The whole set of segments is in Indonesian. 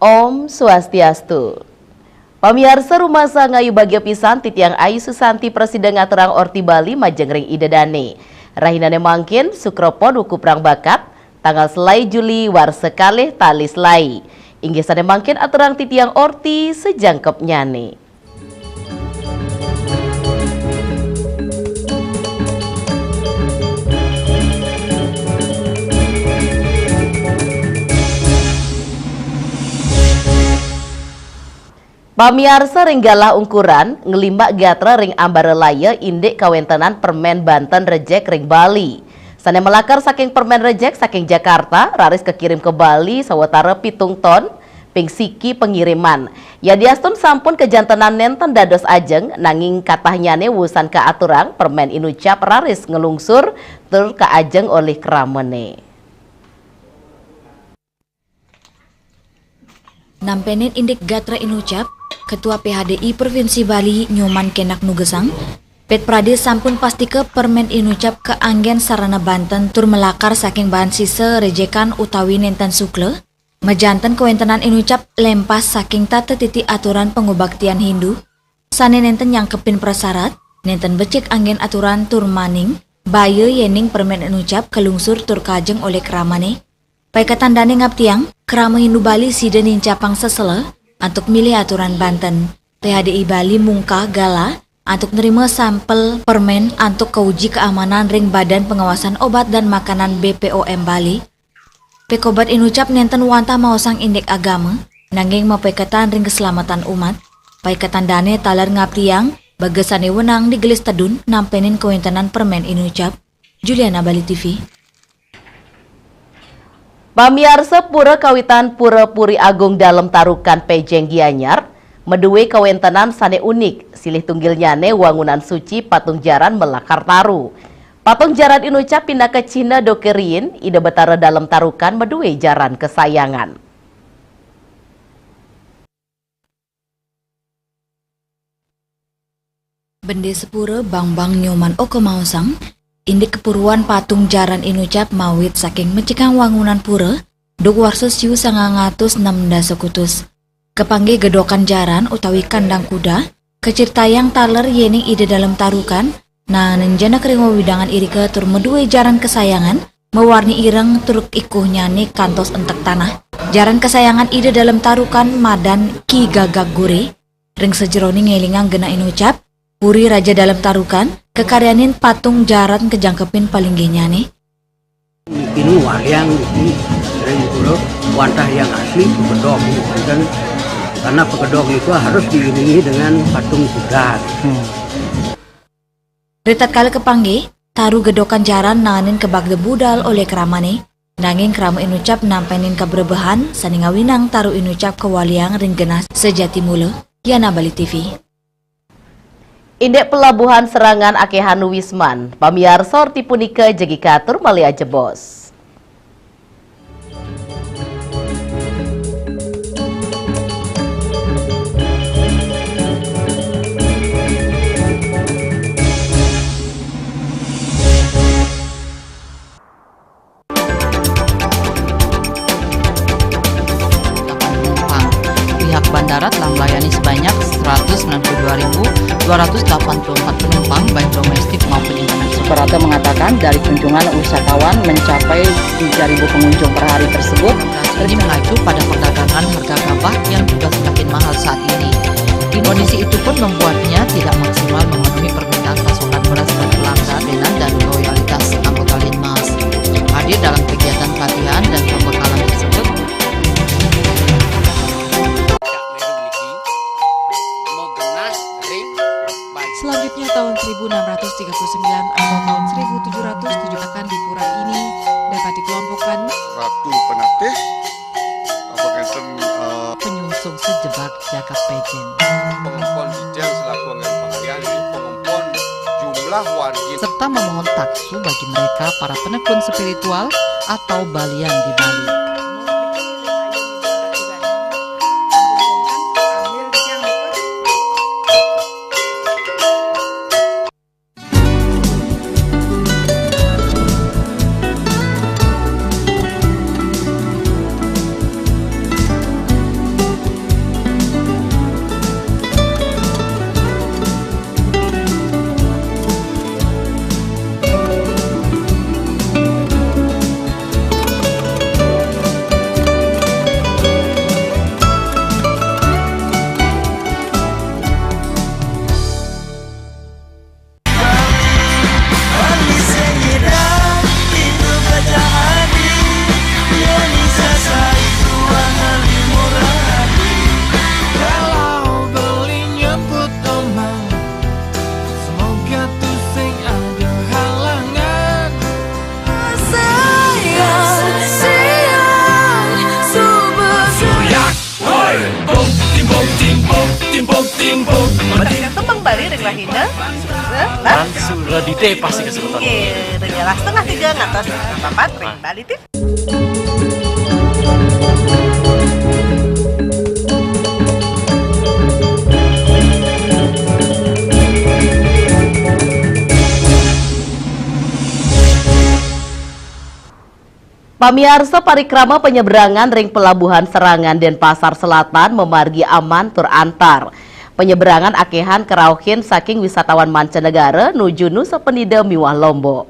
Om Swastiastu. Pamirsa rumah sangayu bagya pisan titiang Ayu Susanti Presiden ngaturang Orti Bali Majengring Idedane. Rahinane mangkin Sukropon hukum perang bakat tanggal selai Juli war sekalih tali selai. Inggisane mangkin aturang titiang Orti sejangkep nyane. Pamiarsa ringgalah ungkuran ngelimbak gatra ring ambarelaya indek kawentenan permen Banten rejek ring Bali. Sane melakar saking permen rejek saking Jakarta raris kekirim ke Bali sawetara 7 ton ping siki pengiriman. Ya diastun sampun kejantenan nenten dados ajeng nanging katahnyane wusan ke aturang permen inucap raris ngelungsur tur ke ajeng oleh keramene. Nampenin indek gatra inucap Ketua PHDI Provinsi Bali Nyoman Kenak Nugesang, Pet Prades sampun pasti ke permen inucap ke anggen sarana Banten tur melakar saking bahan sisa rejekan utawi nenten sukle, mejanten kewentenan inucap lempas saking tata titi aturan pengobaktian Hindu, sane nenten yang kepin prasarat, nenten becek anggen aturan tur maning, baye yening permen inucap kelungsur tur kajeng oleh keramane. Paikatandane ngaptiang, kerama Hindu Bali sida nincapang sesele, untuk milih aturan Banten. PHDI Bali mungkah gala untuk nerima sampel permen untuk keuji keamanan ring Badan Pengawasan Obat dan Makanan BPOM Bali. Pekobat inucap nenten wantah maosang indek agama, nanging mapekatan ring keselamatan umat. Paikatan dane talar ngaptiang, bagesane wenang digelis tedun nampenin kewentenan permen inucap. Juliana, Bali TV. Pamiarsa pura kawitan pura Puri Agung dalam tarukan Pejeng Gianyar, meduwe kawentenan sane unik, silih tunggilnyane wangunan suci patung jaran melakar taru. Patung jaran inucap pindah ke Cina dokerin, ide betara dalam tarukan meduwe jaran kesayangan. Bende sepura Bang Nyoman Oko Mausang, indik kepuruan patung jaran inucap mawit saking mecikang wangunan pura, duk warsos yu 906 sekutus. Kepangge gedokan jaran utawi kandang kuda, kecirtayang taler yening ide dalam tarukan, nah nenjana keringo widangan irika tur meduwe jaran kesayangan, mewarni ireng turuk ikuh nyane kantos entek tanah. Jaran kesayangan ide dalam tarukan madan Ki Gagak Gure, ring sejeroni ngelingang gena inucap, Puri Raja dalam tarukan, kekaryanin patung jaran kejangkepin paling genyane. Ini waliang ini sering dulu wantah yang asli pekedok kan, karena pekedok itu harus diiringi dengan patung kuda. Ritat kali kepangge, taru gedokan jaran nanganin kebagde budal oleh keramane, nanging kerama inucap nampenin kabrebehan saningawinang taru inucap kewaliang ring genas sejati mula. Yana, Bali TV. Indek pelabuhan serangan Akehanu Wisman, pamiarsa orti punika jegi katur malia jebos. Pihak bandara telah melayani sebanyak 192.284 penumpang baik domestik maupun internasional. Suprapto mengatakan dari kunjungan wisatawan mencapai 3.000 pengunjung per hari tersebut. Ini mengacu pada perdagangan harga gabah yang juga semakin mahal saat ini. Kondisi itu pun membuatnya tidak maksimal memenuhi permintaan pasokan beras dan pelanggan dan loyalitas anggota Linmas. Hadir dalam kegiatan pelatihan dan pembekalan tersebut, Selanjutnya tahun 1639 atau tahun 1707 akan di pura ini dapat dikelompokkan Ratu Penatih Abangenten penyungsung sejebak jagat pejen. pengompon Ijeng selaku anggaran pengalian pengompon jumlah wargi Serta memohon taksu bagi mereka para penekun spiritual atau balian di Bali. Tembang Bali ring lahina. Dan sudah dite pasti kesebutan. Oke, jelas setengah 3 ngatos 4 ring Bali tip. Pamiarsa parikrama penyeberangan ring pelabuhan Serangan Denpasar Selatan memargi aman tur antar. Penyeberangan akehan kerauhin saking wisatawan mancanegara nuju Nusa Penida miwah Lombok.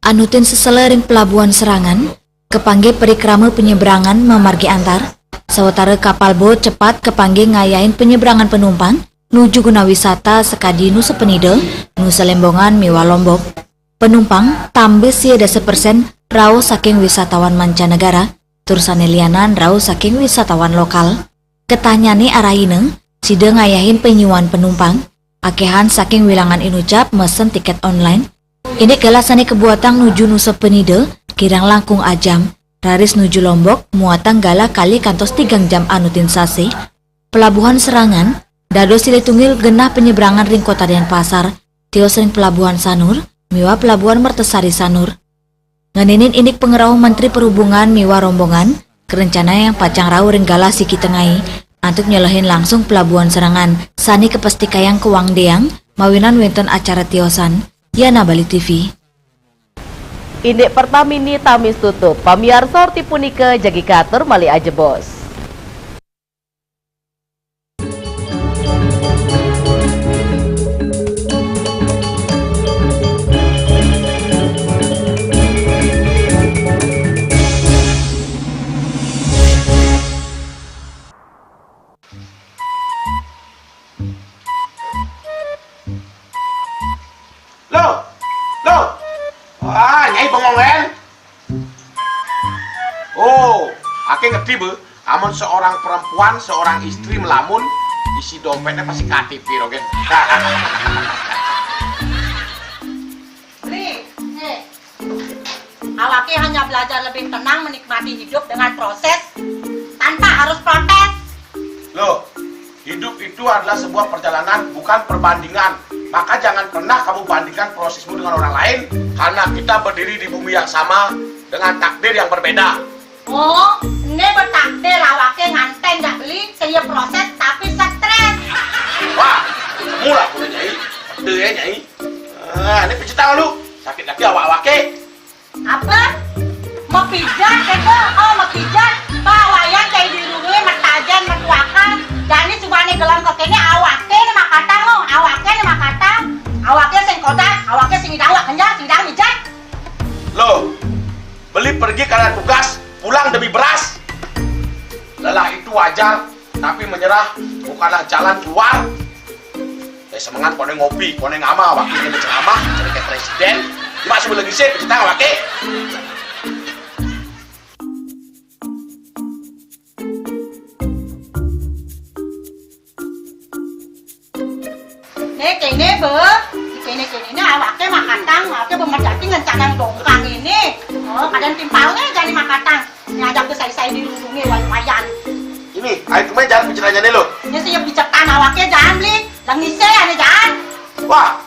Anutin sesele ring pelabuhan Serangan, kepangge perikrama penyeberangan memargi antar, sawetara kapal bot cepat kepangge ngayain penyeberangan penumpang nuju guna wisata sekadi Nusa Penida, Nusa Lembongan miwah Lombok. Penumpang tambah siada 1% rau saking wisatawan mancanegara, tursane lianan rau saking wisatawan lokal. Ketanyane arahine, sida ngayahin penyuan penumpang, akehan saking wilangan inucap mesen tiket online. Ini galasane kebuatan nuju Nusa Penida, kirang langkung ajam, raris nuju Lombok, muatan gala kali kantos 3 jam anutin sasi. Pelabuhan Serangan, dado silih tungil genah penyeberangan ring kota Denpasar, tios ring pelabuhan Sanur, miwa pelabuhan Mertesari Sanur. Nganinin indik pengerau Menteri Perhubungan miwa rombongan, kerencana yang pacang rau ring gala siki tengai, antuk nyelehin langsung pelabuhan Serangan, sani kepesti kayang kewang deang, mawinan wenten acara tiosan, Yana Bali TV. Indik Pertamini tamis tutup, pamiarsa orti punika jagi katur mali aja bos. Nyai bengong. Oh, ake ngerti bu. Amun seorang perempuan, seorang istri melamun, isi dompetnya pasti KTP, oke? Awake hanya belajar lebih tenang menikmati hidup dengan proses tanpa harus protes. Loh, hidup itu adalah sebuah perjalanan, bukan perbandingan. Maka jangan pernah kamu bandingkan prosesmu dengan orang lain, karena kita berdiri di bumi yang sama dengan takdir yang berbeda. Oh, ini bertakdir awake nganten gak beli, saya proses tapi stres. Wah, mula aku Nyai. Pede ya Nyai. Ini pijit tangan lu. Sakit lagi awak-awake. Apa? Mau pijat keko? Oh, mau pijat. Pak wayan kayak dirungi metajan mertuakan. Jadi subane gelang kekene awake nih makatang lo. Awake nih makatang. Awake sing kodak, awake sing dawak kenjar, sing dawak mijat. Loh, beli pergi karena tugas, pulang demi beras. Lelah itu wajar, tapi menyerah bukanlah jalan keluar. Semangat kone ngopi, kone ngama, wakilnya berceramah, jadi kayak presiden. Cuma sebelum lagi sih, kita ngawake. ini ini awaknya makatang, awaknya bermedati ngencanang dongkang ini. Oh, kadang timpalnya jadi makatang. Ngajak ke saya dilindungi wayan. Ini, ayo kemarin jangan bicaranya nih lo. Ini siap bicarkan awaknya jangan beli. Langise ane jangan. Wah,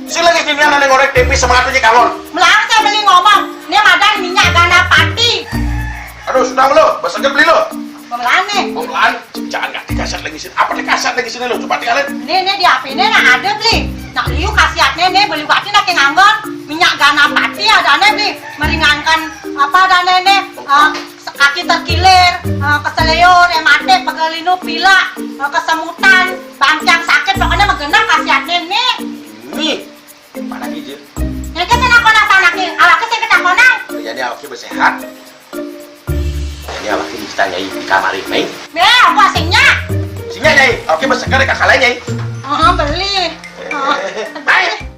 sila ini ane ngorek tempe semangatnya kalon. Melang saya beli ngomong. Ini madan minyak ganapati. Aduh, sudah lo, besoknya beli lo. Memelan nih. Memelan, jangan nggak dikasat lagi sini. Apa dikasat lagi sini lo? Coba tinggalin. Ini di HP ini nah ada beli. Nak liu khasiatnya nih beli waktu nak nganggon minyak ganapati ada nih beli meringankan apa ada nih kaki terkilir, keseleyor, emate, pegelinu, pila, kesemutan, bancang sakit pokoknya megenang khasiatnya nih. Nih, mana gijil? Yang kita nak panakin, awaknya saya kita konang. Jadi awaknya bersehat. Jadi awaknya bisa nyai di kamar ini. Apa asingnya? Sinya nyai, awaknya bersegar kakak lain nyai. Beli. Baik.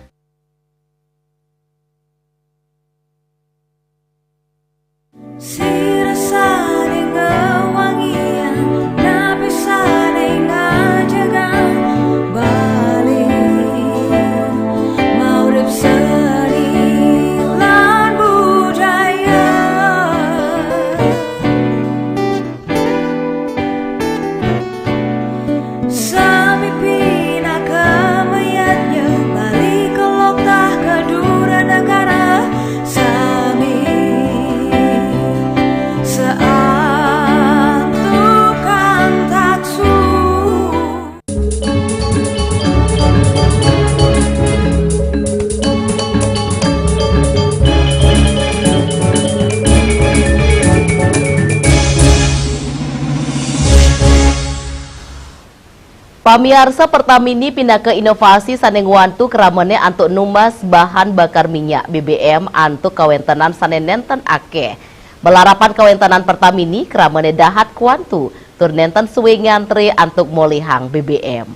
Pamiarsa Pertamini pindah ke inovasi saneng wantu keramane antuk numbas bahan bakar minyak BBM antuk kawentenan sanenenten akeh. Belarapan kawentenan Pertamini keramane dahat kuantu turnenten suwe ngantri antuk molihang BBM.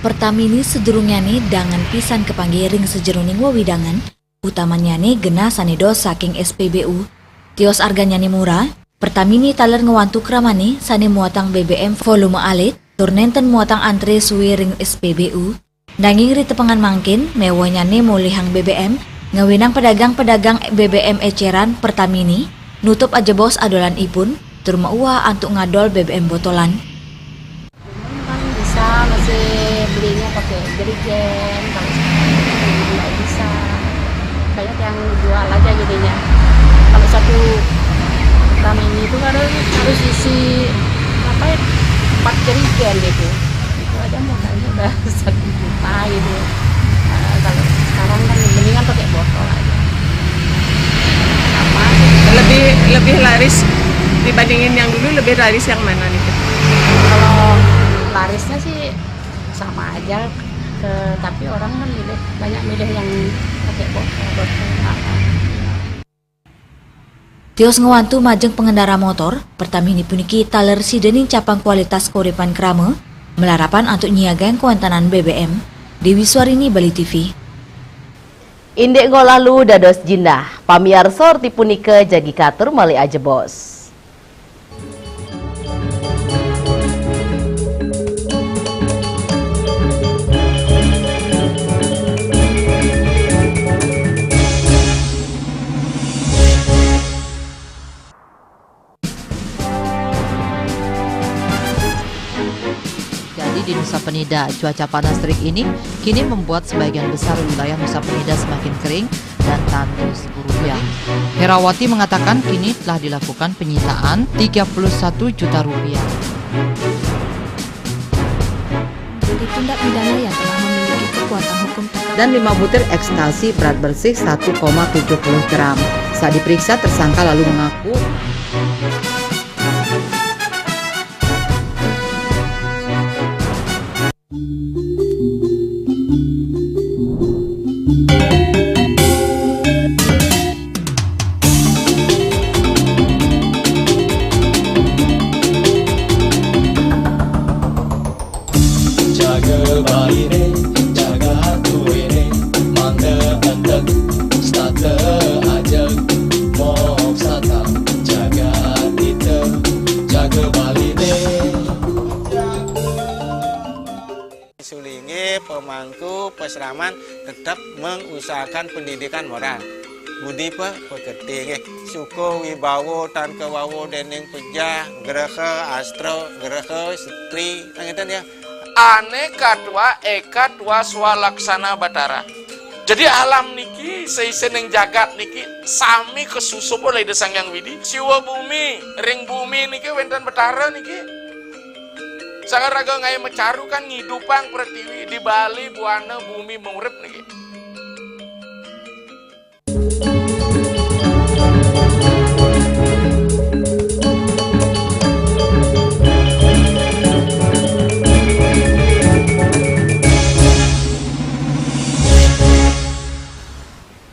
Pertamini sedurungnya nih dangan pisan kepanggiring sejeruning wawidangan, utamanya nih gena sanedo saking SPBU. Tios arganya nih murah, Pertamini taler ngewantu kramani sane muatang BBM volume alit, turnenten muatang antre suwi ring SPBU. Nanging ritepengan mangkin, mewahnya nih molihang BBM, ngawinang pedagang-pedagang BBM eceran Pertamini, nutup aja bos adolan ipun, turma uah antuk ngadol BBM botolan. Kan bisa masih belinya pakai jerigen, kalau sekarang nggak bisa, banyak yang jual aja jadinya. Kalau satu Pertamini itu harus isi apa ya, 4 jerigen gitu. Itu aja modalnya udah 1 juta gitu. Kalau sekarang kan mendingan pakai botol aja. Sama. Lebih laris dibandingin yang dulu, lebih laris yang mana nih? Kalau larisnya sih sama aja, tapi orang kan banyak milih yang pakai botol. Tios ngewantu majeng pengendara motor, Pertamini puniki taler sidening capang kualitas korepan krame, melarapan antuk nyiagang kuantanan BBM, Dewi Suarini, Bali TV. Indek ngolalu dados jinah, pamiarsa tipunike jagi katur mali aja bos. Di Nusa Penida, cuaca panas terik ini kini membuat sebagian besar wilayah Nusa Penida semakin kering dan tandus rupiah. Herawati mengatakan kini telah dilakukan penyitaan 31 juta rupiah. Tindak pidana yang telah memiliki kekuatan hukum dan 5 butir ekstasi berat bersih 1,70 gram. Saat diperiksa, tersangka lalu mengaku Jaga pemangku peseraman tetap mengusahakan pendidikan moral. Budi pekerti suko wibawo tan kewawo dening pejah gerehe astro gerehe setri ngeten ya. Aneka dua eka dua swalaksana batara. Jadi alam niki seiseneng jagat niki sami kesusup oleh Sang Hyang Widi. Siwa bumi, ring bumi niki wenten batara niki. Sangat raga ngai mecaru kan ngidupang pertiwi di Bali buana bumi mengurip niki.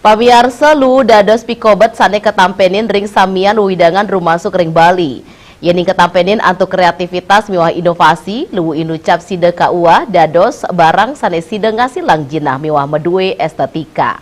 Pabiarsa lu dados pikobat sane ketampenin ring samian widangan rumasuk ring Bali. Yeni ketampenin antuk kreativitas miwah inovasi lu inucap side kaua dados barang sane side ngasilang jinah miwah medue estetika.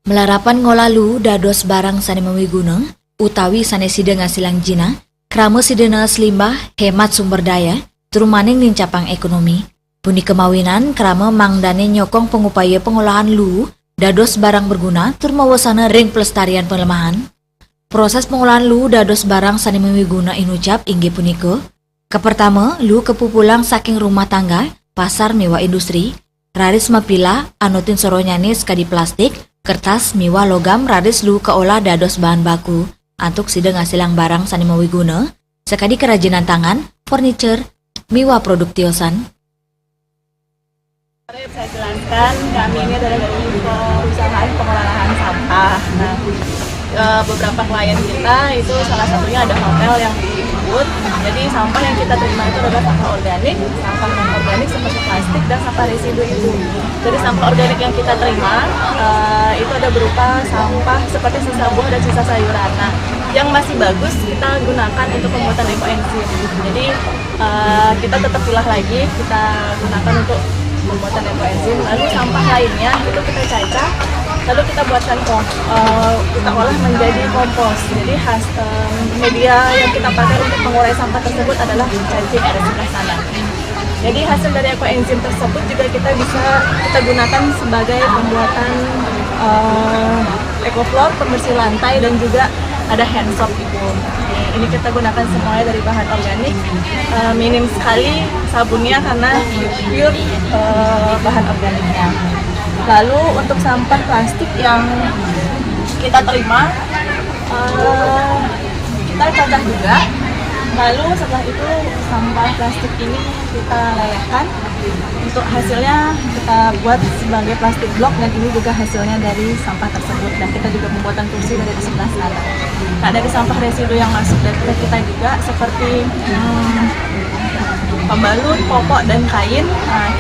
Melarapan ngolalu dados barang sane mewiguna utawi sane side ngasilang jinah kramo sidena selimbah hemat sumber daya turumaning nincapang ekonomi. Puni kemawinan krama mangdane nyokong pengupaya pengolahan lu dados barang berguna turmawasana ring pelestarian pengelemahan. Proses pengolahan lu dados barang sane mewiguna inucap inggih punika. Kepertama, lu kepupulang saking rumah tangga, pasar miwa industri, raris mapila anutin soronyane skadi plastik, kertas miwa logam raris lu keolah dados bahan baku. Antuk sida ngasilang barang sane mewiguna, sekadi kerajinan tangan, furniture, miwa produk tiosan. Saya jelaskan, kami ini adalah dari perusahaan pengolahan sampah. Nah, beberapa klien kita itu salah satunya ada hotel yang disebut. Jadi sampah yang kita terima itu adalah sampah organik, sampah non organik seperti plastik dan sampah residu itu. Jadi sampah organik yang kita terima itu ada berupa sampah seperti sisa buah dan sisa sayuran. Nah, yang masih bagus kita gunakan untuk pembuatan ekoenzim. Jadi kita tetap pilah lagi, kita gunakan untuk pembuatan ekoenzim. Lalu sampah lainnya itu kita cacah, lalu kita buatkan kita olah menjadi kompos. Jadi media yang kita pakai untuk mengurai sampah tersebut adalah cacing ada sebelah sana. Jadi hasil dari ekoenzim tersebut juga kita gunakan sebagai pembuatan EcoFloor, pembersih lantai dan juga ada hand soap itu. Ini kita gunakan semuanya dari bahan organik, minim sekali sabunnya karena pure bahan organiknya. Lalu untuk sampah plastik yang kita terima, kita cacah juga. Lalu setelah itu sampah plastik ini kita layakkan. Untuk hasilnya kita buat sebagai plastik blok dan ini juga hasilnya dari sampah tersebut. Dan kita juga pembuatan kursi dari sebelah sana. Nah, dari sampah residu yang masuk dari kita juga seperti pembalut, popok dan kain,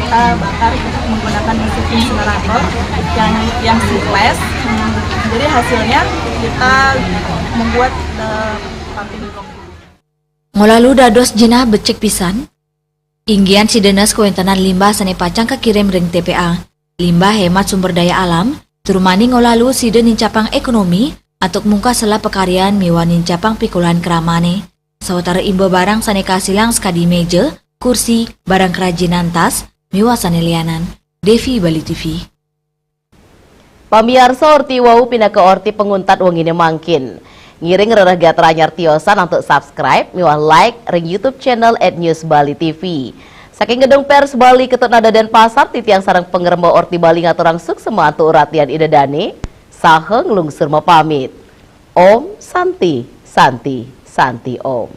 kita bakar menggunakan mesin insinerator yang seamless. Jadi hasilnya kita membuat pumping compost. Ngolalu dados jinah becek pisan. Inggian sidenas kuentanan limbah sane pacang kekirim ring TPA. Limbah hemat sumber daya alam, turumani ngolalu side nincapang ekonomi atuk mungka sela pekarian miwa nincapang pikulan keramane. Sawatara imbo barang sane kasilang skadi meja, kursi, barang kerajinan tas, miwa sane lianan. Devi Bali TV. Pamiarsa orti wau pindah ke orti penguntat wong ini mangkin. Ngiring rerah gatra anyar tiosan untuk subscribe, miwah like ring YouTube channel @News Bali TV. Saking gedung pers Bali Ketut Nada Denpasar titiang sarang pengerembo orti Bali ngaturang suk semua antu uratian idedane, sahe ngelungsur pamit. Om Santi, Santi, Santi Om.